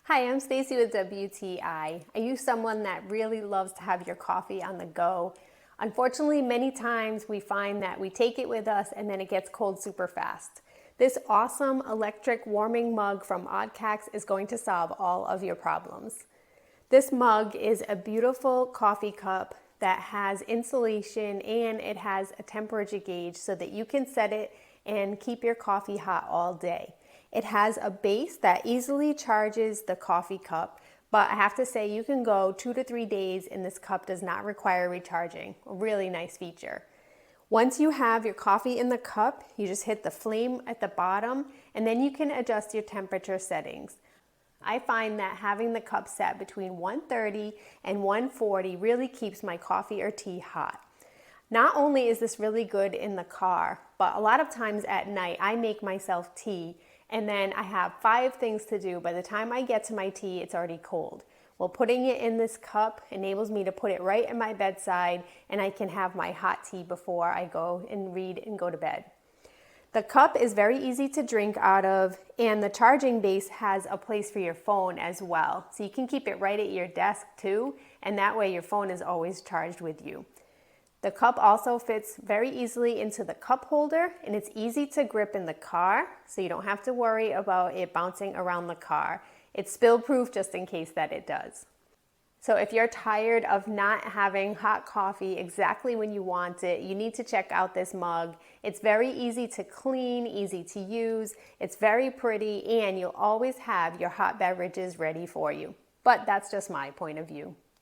Hi, I'm Stacy with WTI. Are you someone that really loves to have your coffee on the go? Unfortunately, many times we find that we take it with us and then it gets cold super fast. This awesome electric warming mug from OTKAX is going to solve all of your problems. This mug is a beautiful coffee cup that has insulation and it has a temperature gauge so that you can set it and keep your coffee hot all day. It has a base that easily charges the coffee cup, but I have to say you can go 2 to 3 days and this cup does not require recharging. A really nice feature. Once you have your coffee in the cup, you just hit the flame at the bottom and then you can adjust your temperature settings. I find that having the cup set between 130 and 140 really keeps my coffee or tea hot. Not only is this really good in the car, but a lot of times at night I make myself tea and then I have 5 things to do. By the time I get to my tea, it's already cold. Well, putting it in this cup enables me to put it right at my bedside and I can have my hot tea before I go and read and go to bed. The cup is very easy to drink out of and the charging base has a place for your phone as well. So you can keep it right at your desk too, and that way your phone is always charged with you. The cup also fits very easily into the cup holder and it's easy to grip in the car, so you don't have to worry about it bouncing around the car. It's spill proof just in case that it does. So if you're tired of not having hot coffee exactly when you want it, you need to check out this mug. It's very easy to clean, easy to use, it's very pretty, and you'll always have your hot beverages ready for you. But that's just my point of view.